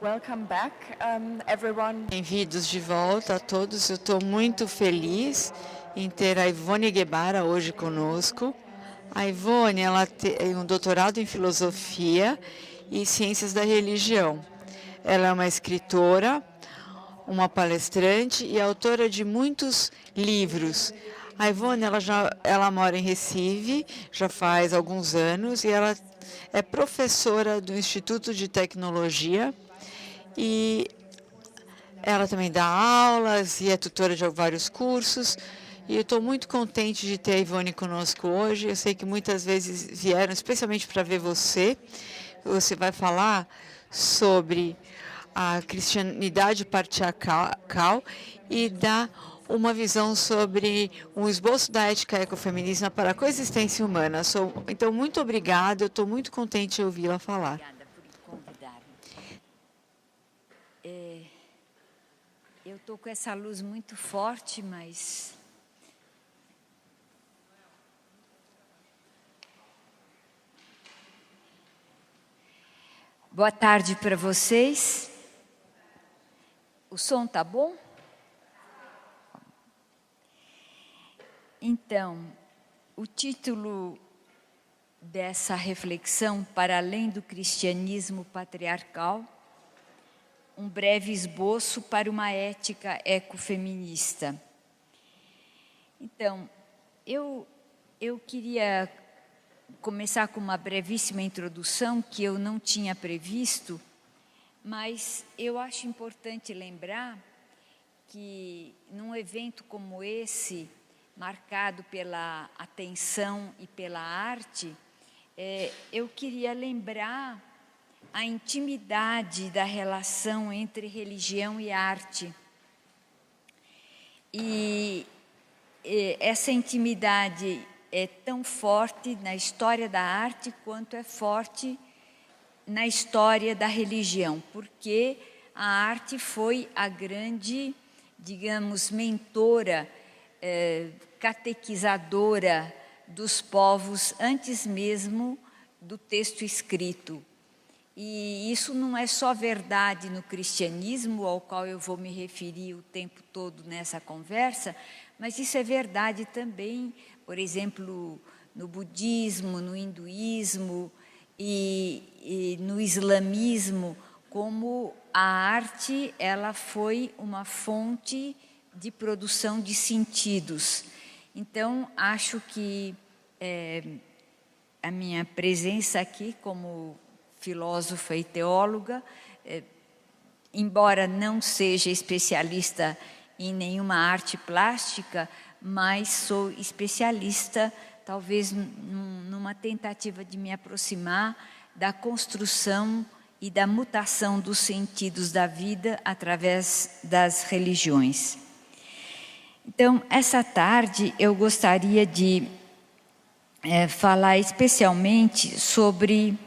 Welcome back, everyone. Bem-vindos de volta a todos. Eu estou muito feliz em ter a Ivone Guevara hoje conosco. A Ivone, ela tem um doutorado em filosofia e ciências da religião. Ela é uma escritora, uma palestrante e autora de muitos livros. A Ivone, ela mora em Recife, já faz alguns anos, e ela é professora do Instituto de Tecnologia, e ela também dá aulas e é tutora de vários cursos. E eu estou muito contente de ter a Ivone conosco hoje. Eu sei que muitas vezes vieram especialmente para ver você. Você vai falar sobre a cristianidade patriarcal e dar uma visão sobre um esboço da ética ecofeminista para a coexistência humana. Então, muito obrigada. Eu estou muito contente de ouvi-la falar. Obrigada por convidar-me. Eu estou com essa luz muito forte, mas... Boa tarde para vocês. O som tá bom? Então, o título dessa reflexão, para além do cristianismo patriarcal, um breve esboço para uma ética ecofeminista. Então, eu queria começar com uma brevíssima introdução que eu não tinha previsto, mas eu acho importante lembrar que num evento como esse, marcado pela atenção e pela arte, eu queria lembrar a intimidade da relação entre religião e arte. E essa intimidade é tão forte na história da arte quanto é forte na história da religião, porque a arte foi a grande, digamos, mentora, catequizadora dos povos antes mesmo do texto escrito. E isso não é só verdade no cristianismo, ao qual eu vou me referir o tempo todo nessa conversa, mas isso é verdade também, por exemplo, no budismo, no hinduísmo e no islamismo, como a arte ela foi uma fonte de produção de sentidos. Então, acho que a minha presença aqui como filósofa e teóloga, embora não seja especialista em nenhuma arte plástica, mas sou especialista, talvez numa tentativa de me aproximar da construção e da mutação dos sentidos da vida através das religiões. Então, essa tarde eu gostaria de falar especialmente sobre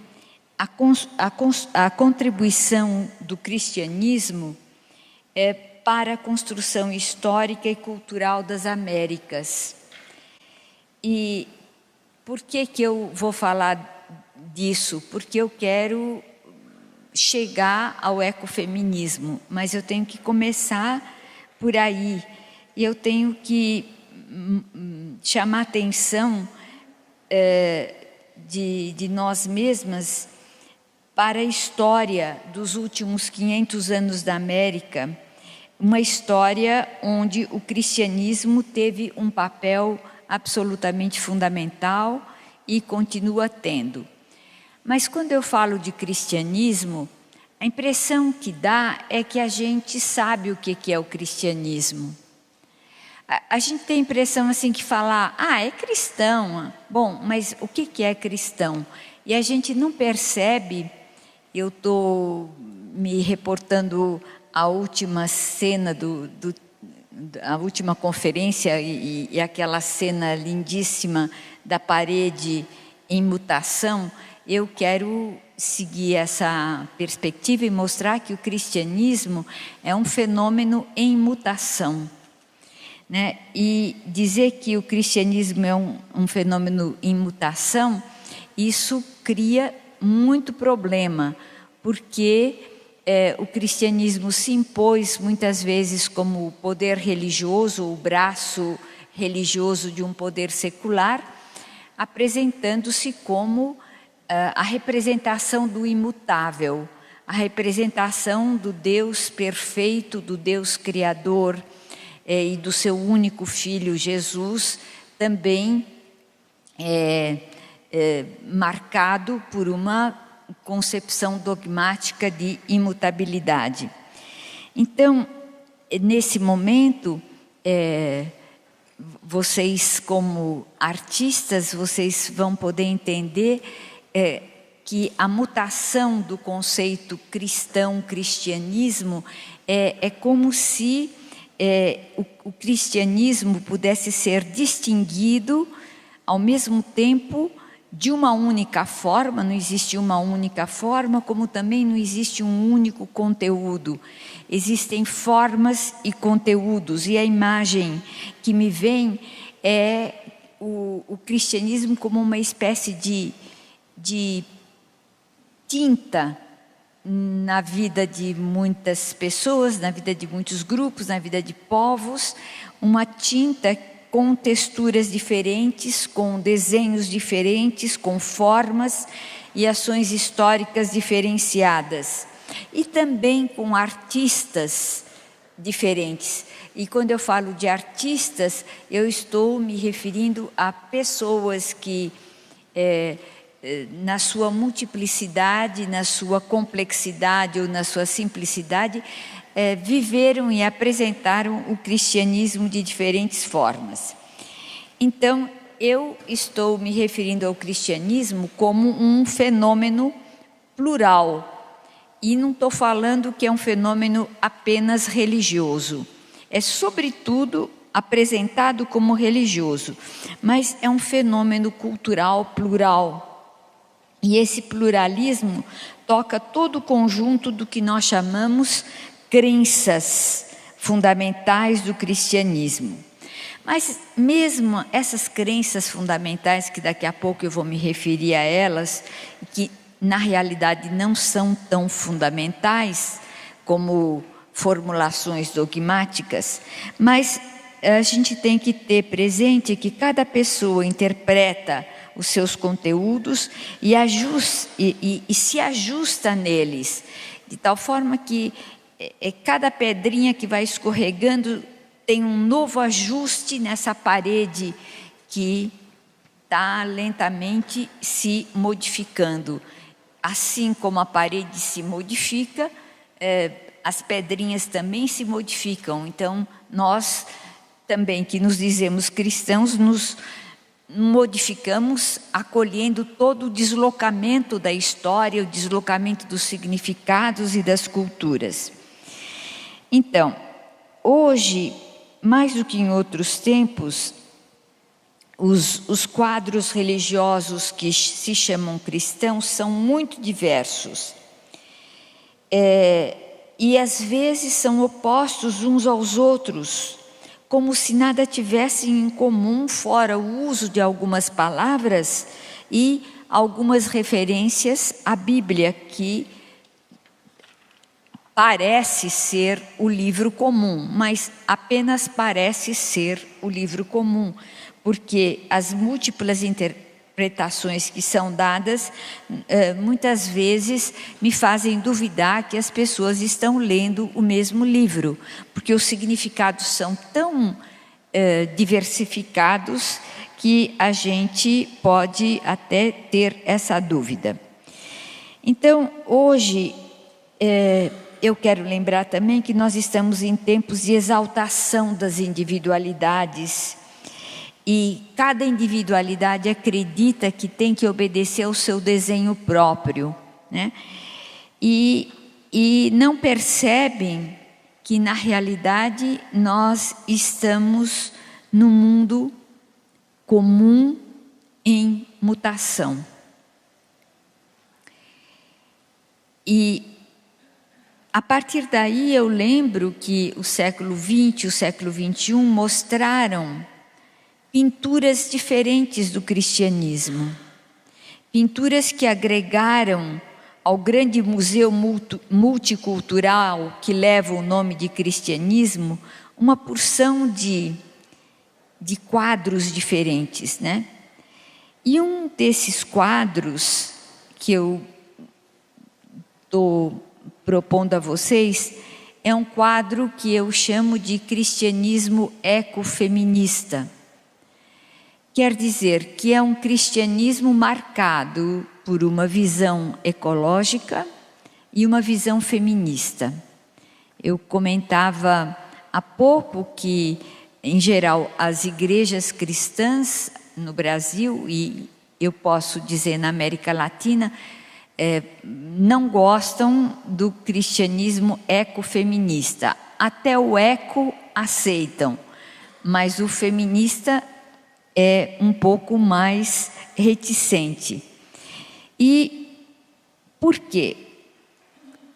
a contribuição do cristianismo para a construção histórica e cultural das Américas. E por que eu vou falar disso? Porque eu quero chegar ao ecofeminismo, mas eu tenho que começar por aí. E eu tenho que chamar a atenção de nós mesmas para a história dos últimos 500 anos da América, uma história onde o cristianismo teve um papel absolutamente fundamental e continua tendo. Mas quando eu falo de cristianismo, a impressão que dá é que a gente sabe o que é o cristianismo. A gente tem a impressão assim que falar, é cristão. Bom, mas o que é cristão? E a gente não percebe. Eu estou me reportando à última cena, a última conferência e aquela cena lindíssima da parede em mutação. Eu quero seguir essa perspectiva e mostrar que o cristianismo é um fenômeno em mutação. Né? E dizer que o cristianismo é um fenômeno em mutação, isso cria muito problema, porque o cristianismo se impôs muitas vezes como poder religioso, o braço religioso de um poder secular, apresentando-se como a representação do imutável, a representação do Deus perfeito, do Deus criador e do seu único Filho, Jesus, também marcado por uma concepção dogmática de imutabilidade. Então, nesse momento, vocês como artistas, vocês vão poder entender que a mutação do conceito cristão, cristianismo, é como se o cristianismo pudesse ser distinguido ao mesmo tempo de uma única forma, não existe uma única forma, como também não existe um único conteúdo. Existem formas e conteúdos, e a imagem que me vem é o cristianismo como uma espécie de tinta na vida de muitas pessoas, na vida de muitos grupos, na vida de povos, uma tinta com texturas diferentes, com desenhos diferentes, com formas e ações históricas diferenciadas. E também com artistas diferentes. E quando eu falo de artistas, eu estou me referindo a pessoas que, na sua multiplicidade, na sua complexidade ou na sua simplicidade, viveram e apresentaram o cristianismo de diferentes formas. Então, eu estou me referindo ao cristianismo como um fenômeno plural. E não estou falando que é um fenômeno apenas religioso. É, sobretudo, apresentado como religioso, mas é um fenômeno cultural plural. E esse pluralismo toca todo o conjunto do que nós chamamos crenças fundamentais do cristianismo. Mas mesmo essas crenças fundamentais, que daqui a pouco eu vou me referir a elas, que na realidade não são tão fundamentais como formulações dogmáticas, mas a gente tem que ter presente que cada pessoa interpreta os seus conteúdos e se ajusta neles, de tal forma que cada pedrinha que vai escorregando tem um novo ajuste nessa parede que está lentamente se modificando. Assim como a parede se modifica, as pedrinhas também se modificam. Então, nós também, que nos dizemos cristãos, nos modificamos acolhendo todo o deslocamento da história, o deslocamento dos significados e das culturas. Então, hoje, mais do que em outros tempos, os quadros religiosos que se chamam cristãos são muito diversos. E às vezes são opostos uns aos outros, como se nada tivessem em comum, fora o uso de algumas palavras e algumas referências à Bíblia, que parece ser o livro comum, mas apenas parece ser o livro comum, porque as múltiplas interpretações que são dadas, muitas vezes me fazem duvidar que as pessoas estão lendo o mesmo livro, porque os significados são tão diversificados que a gente pode até ter essa dúvida. Então, hoje, eu quero lembrar também que nós estamos em tempos de exaltação das individualidades, e cada individualidade acredita que tem que obedecer ao seu desenho próprio, né? E não percebem que, na realidade, nós estamos num mundo comum em mutação. E, a partir daí, eu lembro que o século XX e o século XXI mostraram pinturas diferentes do cristianismo. Pinturas que agregaram ao grande museu multicultural que leva o nome de cristianismo, uma porção de quadros diferentes, né? E um desses quadros que eu estou propondo a vocês é um quadro que eu chamo de cristianismo ecofeminista. Quer dizer que é um cristianismo marcado por uma visão ecológica e uma visão feminista. Eu comentava há pouco que, em geral, as igrejas cristãs no Brasil, e eu posso dizer na América Latina, não gostam do cristianismo ecofeminista. Até o eco aceitam, mas o feminista é um pouco mais reticente. E por quê?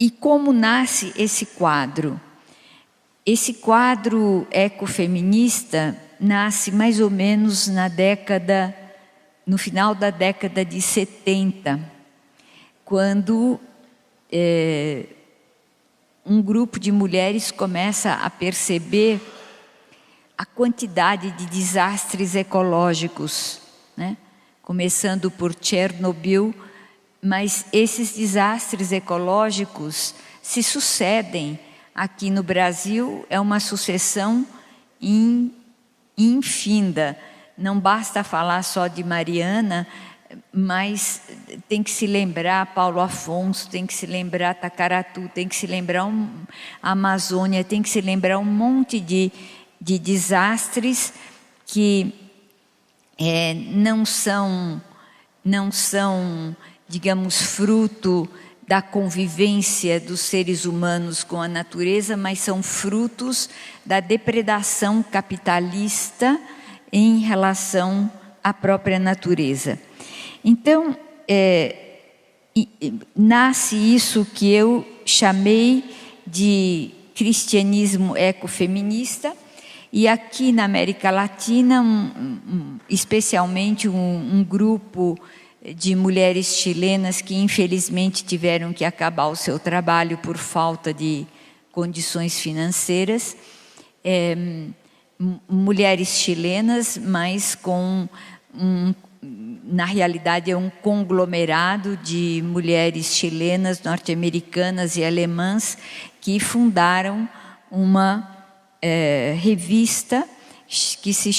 E como nasce esse quadro? Esse quadro ecofeminista nasce mais ou menos no final da década de 70, quando um grupo de mulheres começa a perceber a quantidade de desastres ecológicos, né? Começando por Chernobyl, mas esses desastres ecológicos se sucedem. Aqui no Brasil é uma sucessão infinda. Não basta falar só de Mariana, mas tem que se lembrar Paulo Afonso, tem que se lembrar Tacaratu, tem que se lembrar a Amazônia, tem que se lembrar um monte de desastres que não são, digamos, fruto da convivência dos seres humanos com a natureza, mas são frutos da depredação capitalista em relação à própria natureza. Então, nasce isso que eu chamei de cristianismo ecofeminista, e aqui na América Latina, especialmente um grupo de mulheres chilenas que infelizmente tiveram que acabar o seu trabalho por falta de condições financeiras, mulheres chilenas, mas na realidade é um conglomerado de mulheres chilenas, norte-americanas e alemãs que fundaram uma revista que se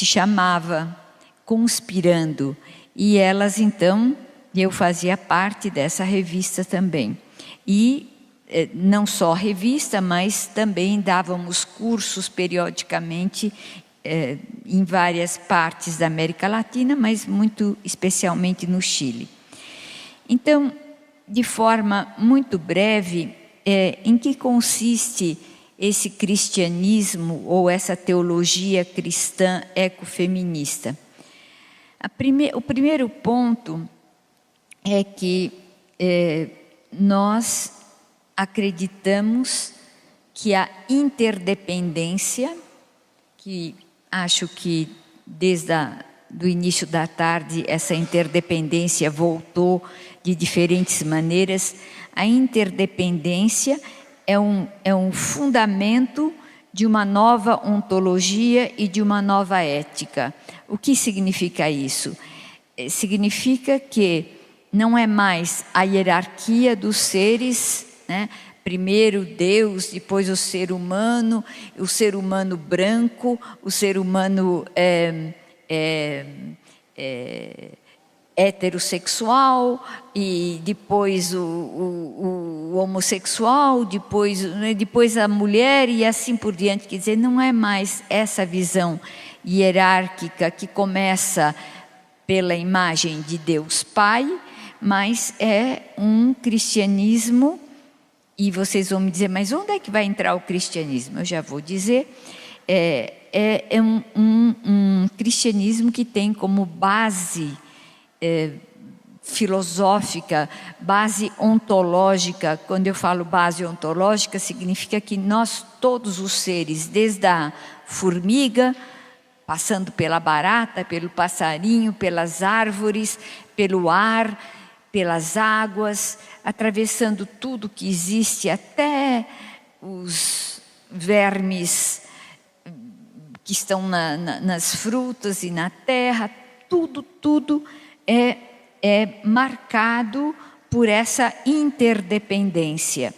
chamava Conspirando. E elas, então, eu fazia parte dessa revista também. E não só revista, mas também dávamos cursos periodicamente em várias partes da América Latina, mas muito especialmente no Chile. Então, de forma muito breve, em que consiste esse cristianismo ou essa teologia cristã ecofeminista? O primeiro ponto é que nós acreditamos que a interdependência, que acho que desde o início da tarde essa interdependência voltou de diferentes maneiras, a interdependência é um fundamento de uma nova ontologia e de uma nova ética. O que significa isso? Significa que não é mais a hierarquia dos seres, né? Primeiro Deus, depois o ser humano branco, o ser humano heterossexual, e depois o homossexual, depois a mulher e assim por diante. Quer dizer, não é mais essa visão hierárquica que começa pela imagem de Deus Pai, mas é um cristianismo, e vocês vão me dizer, mas onde é que vai entrar o cristianismo? Eu já vou dizer, é um cristianismo que tem como base filosófica, base ontológica. Quando eu falo base ontológica, significa que nós, todos os seres, desde a formiga, passando pela barata, pelo passarinho, pelas árvores, pelo ar, pelas águas, atravessando tudo que existe, até os vermes que estão nas frutas e na terra, tudo é marcado por essa interdependência.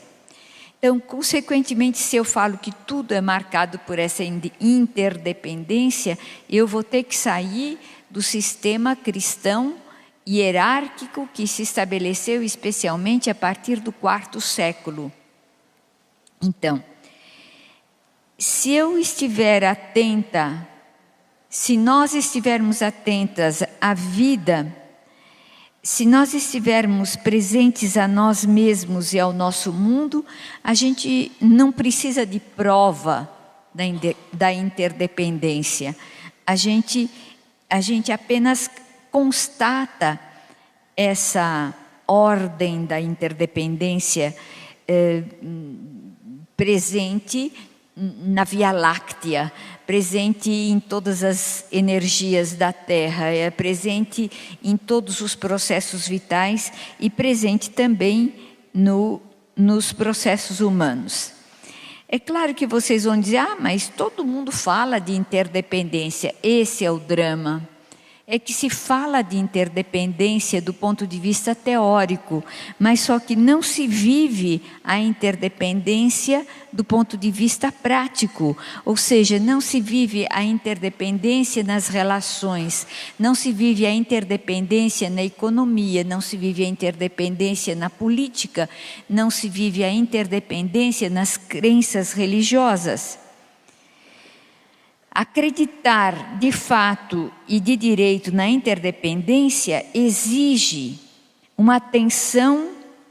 Então, consequentemente, se eu falo que tudo é marcado por essa interdependência, eu vou ter que sair do sistema cristão hierárquico que se estabeleceu especialmente a partir do quarto século. Então, se eu estiver atenta, se nós estivermos atentas à vida, se nós estivermos presentes a nós mesmos e ao nosso mundo, a gente não precisa de prova da interdependência. A gente apenas constata essa ordem da interdependência presente na Via Láctea, presente em todas as energias da Terra, é presente em todos os processos vitais e presente também nos processos humanos. É claro que vocês vão dizer, mas todo mundo fala de interdependência. Esse é o drama. É que se fala de interdependência do ponto de vista teórico, mas só que não se vive a interdependência do ponto de vista prático, ou seja, não se vive a interdependência nas relações, não se vive a interdependência na economia, não se vive a interdependência na política, não se vive a interdependência nas crenças religiosas. Acreditar de fato e de direito na interdependência exige uma atenção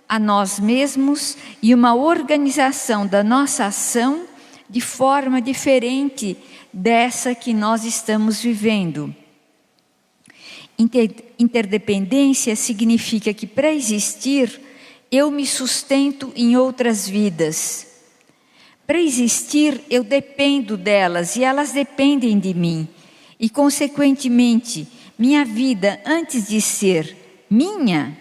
a nós mesmos e uma organização da nossa ação de forma diferente dessa que nós estamos vivendo. Interdependência significa que para existir eu me sustento em outras vidas. Para existir, eu dependo delas e elas dependem de mim. E, consequentemente, minha vida, antes de ser minha,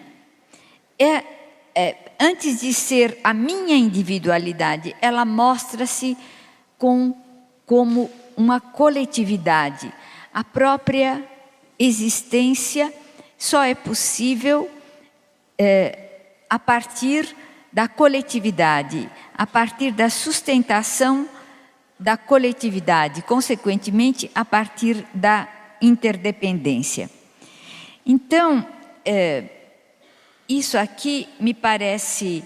antes de ser a minha individualidade, ela mostra-se como uma coletividade. A própria existência só é possível a partir da coletividade, a partir da sustentação da coletividade, consequentemente, a partir da interdependência. Então, isso aqui me parece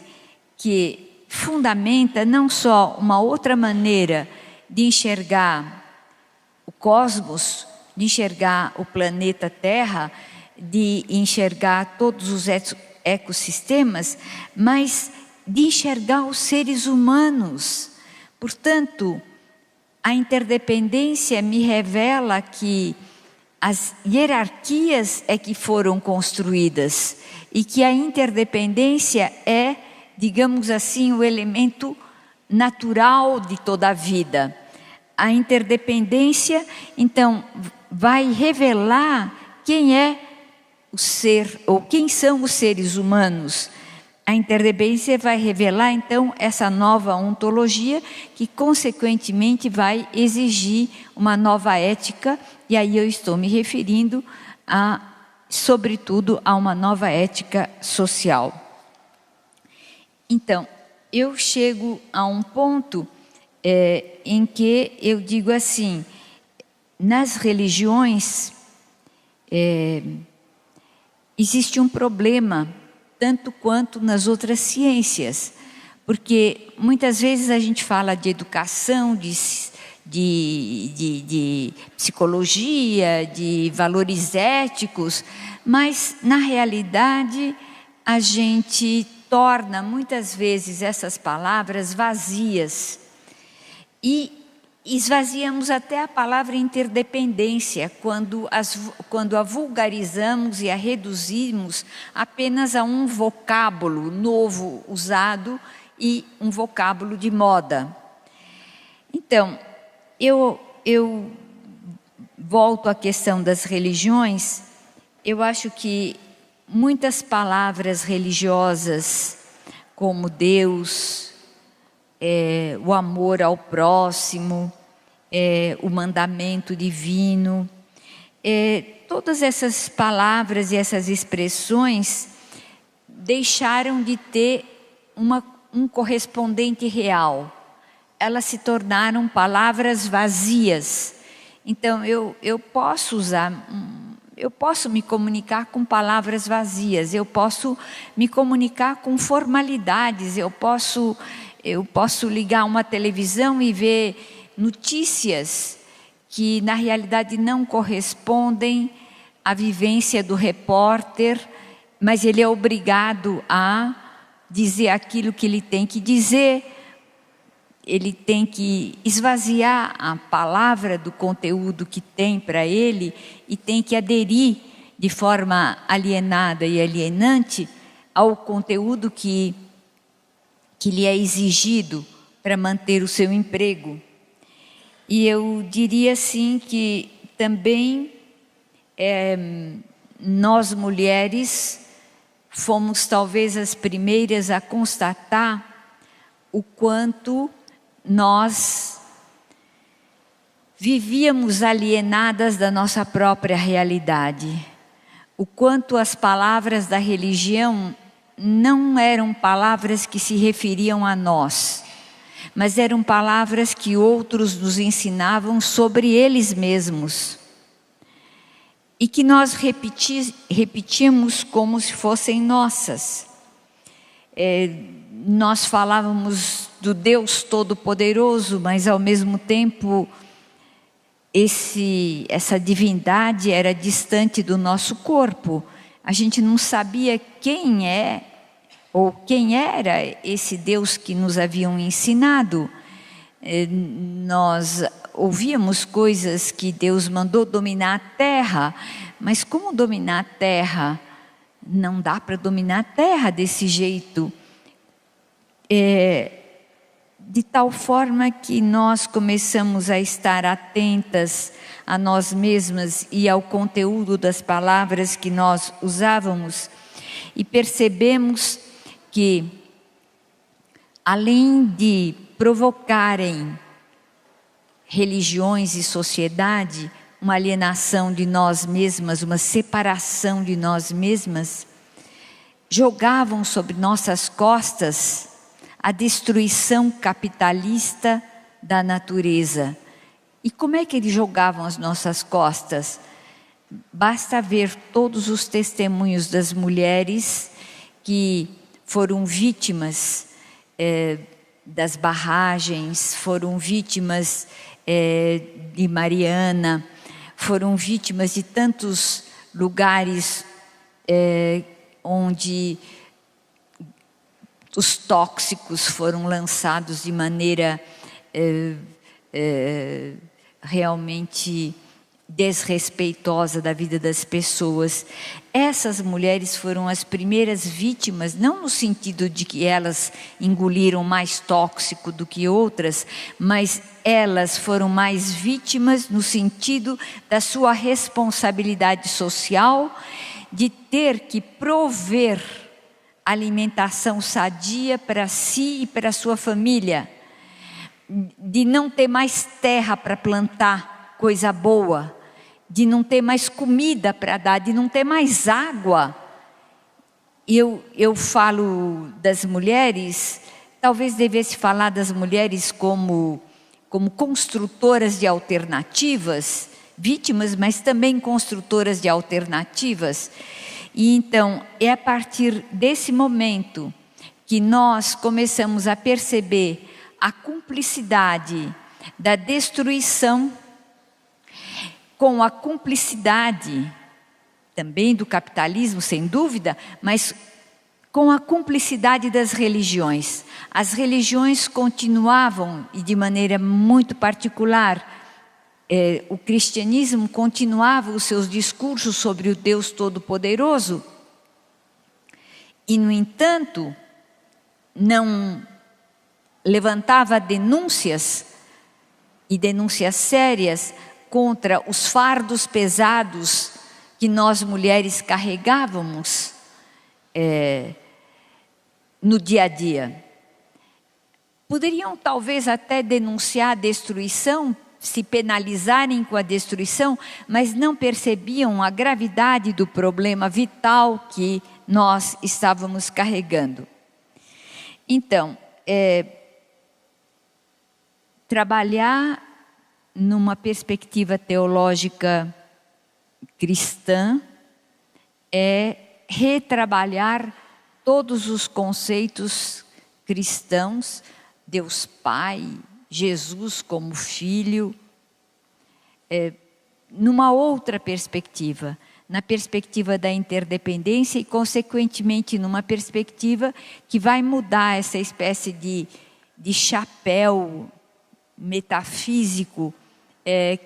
que fundamenta não só uma outra maneira de enxergar o cosmos, de enxergar o planeta Terra, de enxergar todos os ecossistemas, mas de enxergar os seres humanos. Portanto, a interdependência me revela que as hierarquias é que foram construídas e que a interdependência é, digamos assim, o elemento natural de toda a vida. A interdependência, então, vai revelar quem é o ser, ou quem são os seres humanos. A interdependência vai revelar, então, essa nova ontologia que, consequentemente, vai exigir uma nova ética, e aí eu estou me referindo, sobretudo, a uma nova ética social. Então, eu chego a um ponto em que eu digo assim, nas religiões existe um problema, tanto quanto nas outras ciências, porque muitas vezes a gente fala de educação, de psicologia, de valores éticos, mas na realidade a gente torna muitas vezes essas palavras vazias e esvaziamos até a palavra interdependência quando a vulgarizamos e a reduzimos apenas a um vocábulo novo usado e um vocábulo de moda. Então, eu volto à questão das religiões. Eu acho que muitas palavras religiosas, como Deus, o amor ao próximo, o mandamento divino. Todas essas palavras e essas expressões deixaram de ter um correspondente real. Elas se tornaram palavras vazias. Então, eu posso me comunicar com palavras vazias, eu posso me comunicar com formalidades, eu posso ligar uma televisão e ver notícias que na realidade não correspondem à vivência do repórter, mas ele é obrigado a dizer aquilo que ele tem que dizer. Ele tem que esvaziar a palavra do conteúdo que tem para ele e tem que aderir de forma alienada e alienante ao conteúdo que lhe é exigido para manter o seu emprego. E eu diria assim que também nós mulheres fomos talvez as primeiras a constatar o quanto nós vivíamos alienadas da nossa própria realidade. O quanto as palavras da religião não eram palavras que se referiam a nós, mas eram palavras que outros nos ensinavam sobre eles mesmos. E que nós repetíamos como se fossem nossas. Nós falávamos do Deus Todo-Poderoso, mas ao mesmo tempo essa divindade era distante do nosso corpo. A gente não sabia quem é ou quem era esse Deus que nos haviam ensinado. Nós ouvíamos coisas que Deus mandou dominar a terra, mas como dominar a terra? Não dá para dominar a terra desse jeito. De tal forma que nós começamos a estar atentas a nós mesmas e ao conteúdo das palavras que nós usávamos e percebemos que, além de provocarem religiões e sociedade, uma alienação de nós mesmas, uma separação de nós mesmas, jogavam sobre nossas costas a destruição capitalista da natureza. E como é que eles jogavam as nossas costas? Basta ver todos os testemunhos das mulheres que foram vítimas das barragens, foram vítimas de Mariana, foram vítimas de tantos lugares onde os tóxicos foram lançados de maneira realmente desrespeitosa da vida das pessoas. Essas mulheres foram as primeiras vítimas, não no sentido de que elas engoliram mais tóxico do que outras, mas elas foram mais vítimas no sentido da sua responsabilidade social de ter que prover alimentação sadia para si e para a sua família, de não ter mais terra para plantar coisa boa, de não ter mais comida para dar, de não ter mais água. Eu falo das mulheres, talvez devesse falar das mulheres como construtoras de alternativas, vítimas, mas também construtoras de alternativas. E então, é a partir desse momento que nós começamos a perceber a cumplicidade da destruição com a cumplicidade também do capitalismo, sem dúvida, mas com a cumplicidade das religiões. As religiões continuavam, e de maneira muito particular, o cristianismo continuava os seus discursos sobre o Deus Todo-Poderoso e, no entanto, não levantava denúncias e denúncias sérias contra os fardos pesados que nós mulheres carregávamos no dia a dia. Poderiam talvez até denunciar a destruição, se penalizarem com a destruição, mas não percebiam a gravidade do problema vital que nós estávamos carregando. Então, trabalhar numa perspectiva teológica cristã é retrabalhar todos os conceitos cristãos, Deus Pai, Jesus como Filho, numa outra perspectiva, na perspectiva da interdependência e, consequentemente, numa perspectiva que vai mudar essa espécie de chapéu metafísico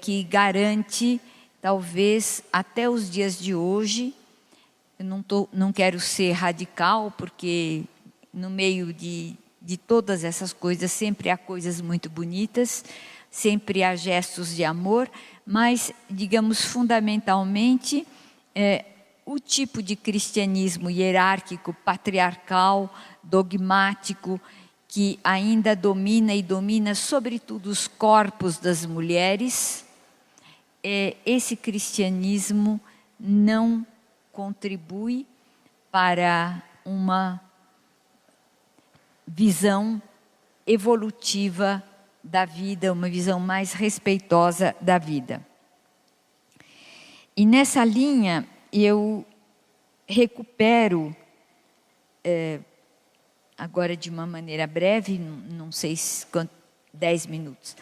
que garante, talvez, até os dias de hoje. Eu não quero ser radical, porque no meio de todas essas coisas sempre há coisas muito bonitas, sempre há gestos de amor, mas, digamos, fundamentalmente, o tipo de cristianismo hierárquico, patriarcal, dogmático, que ainda domina e domina sobretudo os corpos das mulheres, esse cristianismo não contribui para uma visão evolutiva da vida, uma visão mais respeitosa da vida. E nessa linha eu recupero, agora de uma maneira breve, não sei se 10 minutos,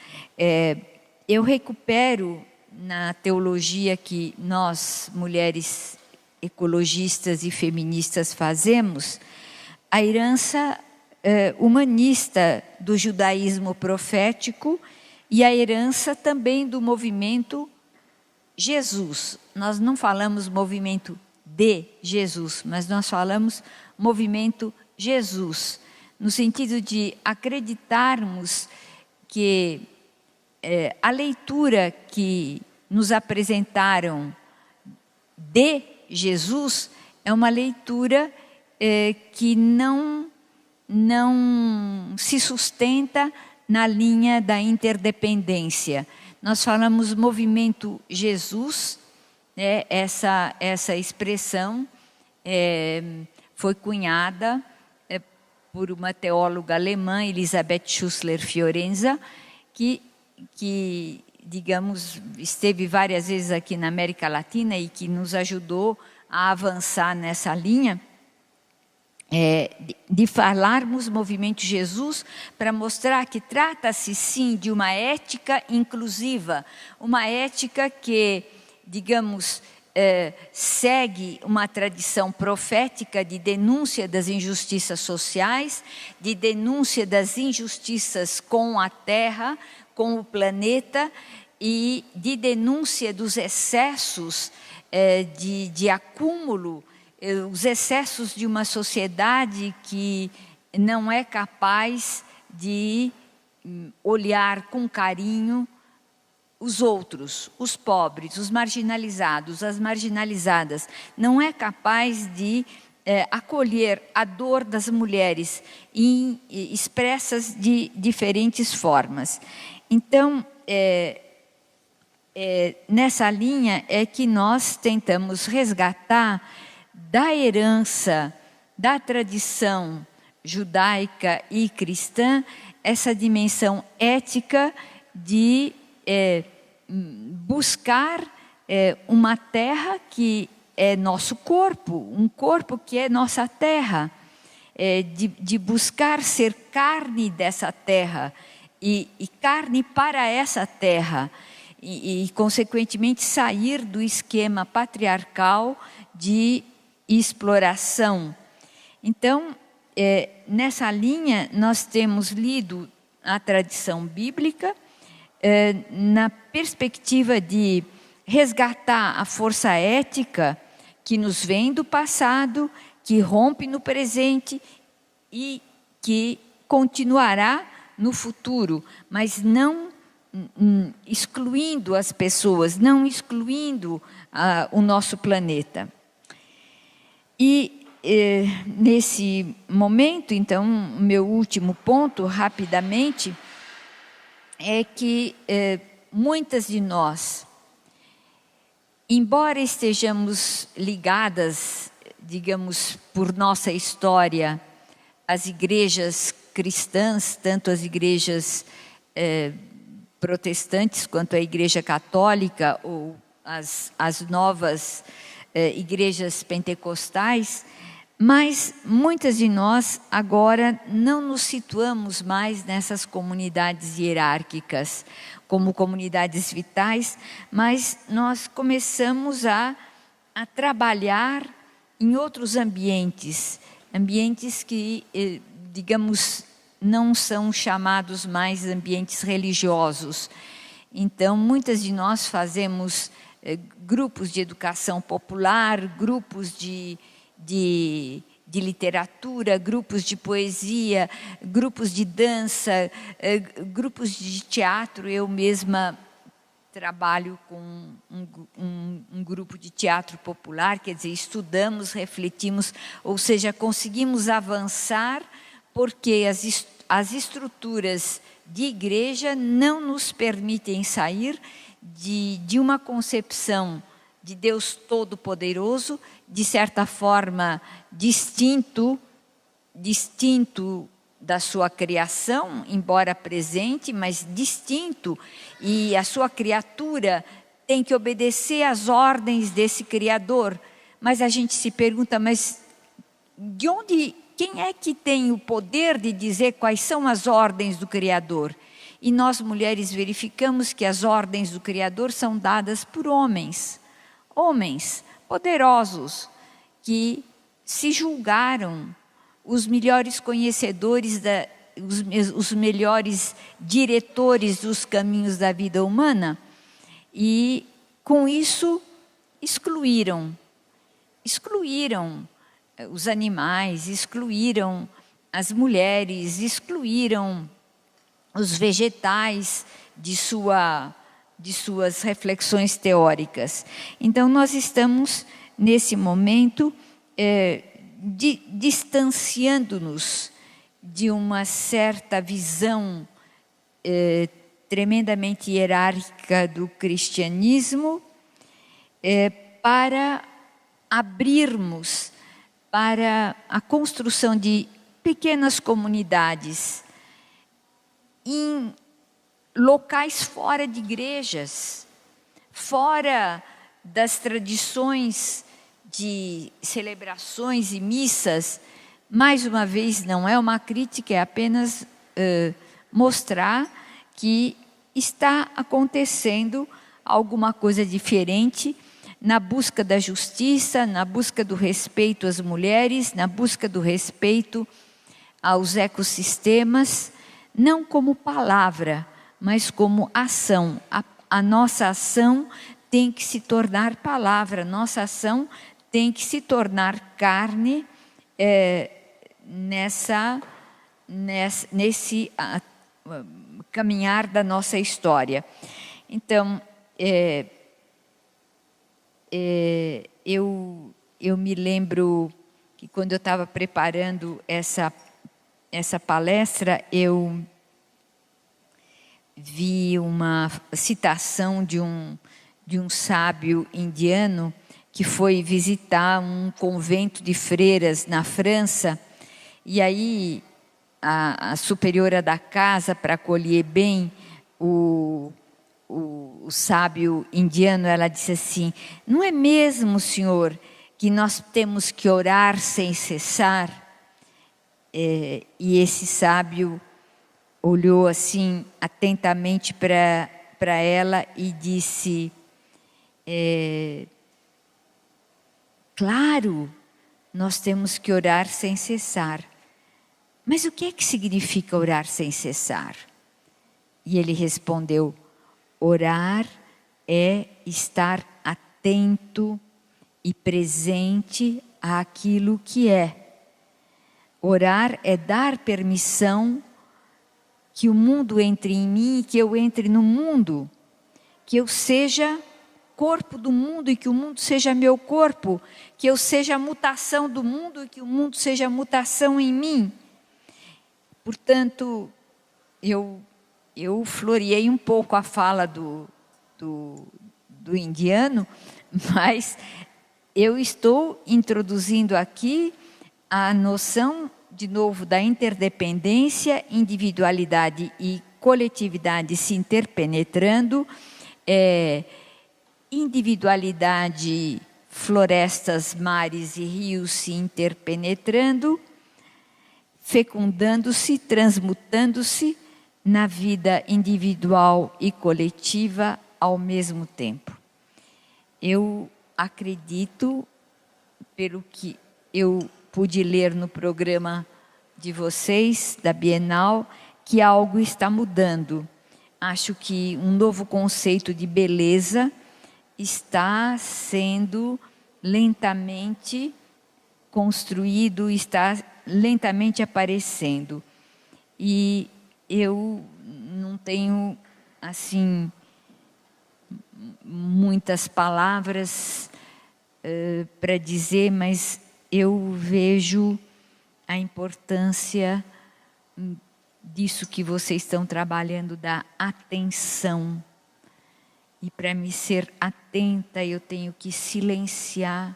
eu recupero na teologia que nós, mulheres ecologistas e feministas, fazemos, a herança humanista do judaísmo profético e a herança também do movimento Jesus. Nós não falamos movimento de Jesus, mas nós falamos movimento Jesus, no sentido de acreditarmos que a leitura que nos apresentaram de Jesus é uma leitura que não se sustenta na linha da interdependência. Nós falamos movimento Jesus, essa expressão foi cunhada por uma teóloga alemã, Elisabeth Schussler-Fiorenza, que, digamos, esteve várias vezes aqui na América Latina e que nos ajudou a avançar nessa linha, de falarmos movimento Jesus para mostrar que trata-se sim de uma ética inclusiva, uma ética que, digamos, segue uma tradição profética de denúncia das injustiças sociais, de denúncia das injustiças com a Terra, com o planeta, e de denúncia dos excessos de acúmulo, os excessos de uma sociedade que não é capaz de olhar com carinho os outros, os pobres, os marginalizados, as marginalizadas. Não é capaz de acolher a dor das mulheres expressas de diferentes formas. Então, nessa linha é que nós tentamos resgatar da herança, da tradição judaica e cristã, essa dimensão ética de buscar uma terra que é nosso corpo, um corpo que é nossa terra, de buscar ser carne dessa terra e carne para essa terra e, consequentemente, sair do esquema patriarcal de exploração. Então, nessa linha, nós temos lido a tradição bíblica na perspectiva de resgatar a força ética que nos vem do passado, que rompe no presente e que continuará no futuro, mas não excluindo as pessoas, não excluindo o nosso planeta. E nesse momento, então, meu último ponto, rapidamente, é que muitas de nós, embora estejamos ligadas, digamos, por nossa história, às igrejas cristãs, tanto as igrejas protestantes quanto a Igreja Católica ou as novas igrejas pentecostais, mas muitas de nós agora não nos situamos mais nessas comunidades hierárquicas como comunidades vitais, mas nós começamos a trabalhar em outros ambientes que, digamos, não são chamados mais ambientes religiosos. Então, muitas de nós fazemos grupos de educação popular, grupos de literatura, grupos de poesia, grupos de dança, grupos de teatro. Eu mesma trabalho com um grupo de teatro popular, quer dizer, estudamos, refletimos, ou seja, conseguimos avançar porque as estruturas de igreja não nos permitem sair de uma concepção de Deus Todo-Poderoso, de certa forma distinto da sua criação, embora presente, mas distinto, e a sua criatura tem que obedecer às ordens desse Criador. Mas a gente se pergunta, mas quem é que tem o poder de dizer quais são as ordens do Criador? E nós, mulheres, verificamos que as ordens do Criador são dadas por homens poderosos, que se julgaram os melhores conhecedores, os melhores diretores dos caminhos da vida humana, e com isso excluíram os animais, excluíram as mulheres, excluíram os vegetais de suas reflexões teóricas. Então, nós estamos, nesse momento, distanciando-nos de uma certa visão tremendamente hierárquica do cristianismo, para abrirmos para a construção de pequenas comunidades em locais fora de igrejas, fora das tradições de celebrações e missas. Mais uma vez, não é uma crítica, é apenas mostrar que está acontecendo alguma coisa diferente na busca da justiça, na busca do respeito às mulheres, na busca do respeito aos ecossistemas, não como palavra, mas como ação. A nossa ação tem que se tornar palavra, nossa ação tem que se tornar carne nesse caminhar da nossa história. Então, eu me lembro que quando eu estava preparando essa palestra, eu vi uma citação de um sábio indiano que foi visitar um convento de freiras na França, e aí a superiora da casa, para acolher bem o sábio indiano, ela disse assim: não é mesmo, senhor, que nós temos que orar sem cessar? E esse sábio olhou assim atentamente para ela e disse: claro, nós temos que orar sem cessar. Mas o que é que significa orar sem cessar? E ele respondeu: orar é estar atento e presente àquilo que é. Orar é dar permissão que o mundo entre em mim e que eu entre no mundo, que eu seja corpo do mundo e que o mundo seja meu corpo, que eu seja a mutação do mundo e que o mundo seja a mutação em mim. Portanto, eu floreei um pouco a fala do indiano, mas eu estou introduzindo aqui a noção, de novo, da interdependência, individualidade e coletividade se interpenetrando, individualidade, florestas, mares e rios se interpenetrando, fecundando-se, transmutando-se na vida individual e coletiva ao mesmo tempo. Eu acredito, pelo que eu pude ler no programa de vocês, da Bienal, que algo está mudando. Acho que um novo conceito de beleza está sendo lentamente construído, está lentamente aparecendo. E eu não tenho, assim, muitas palavras para dizer, mas eu vejo a importância disso que vocês estão trabalhando, da atenção. E para me ser atenta, eu tenho que silenciar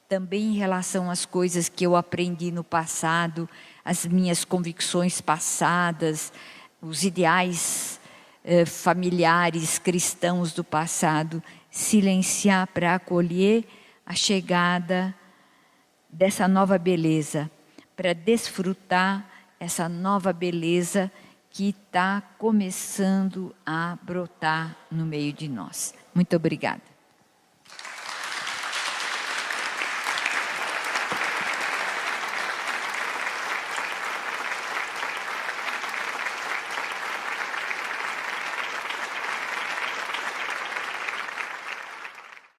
também em relação às coisas que eu aprendi no passado, as minhas convicções passadas, os ideais familiares cristãos do passado, silenciar para acolher a chegada dessa nova beleza, para desfrutar essa nova beleza que está começando a brotar no meio de nós. Muito obrigada.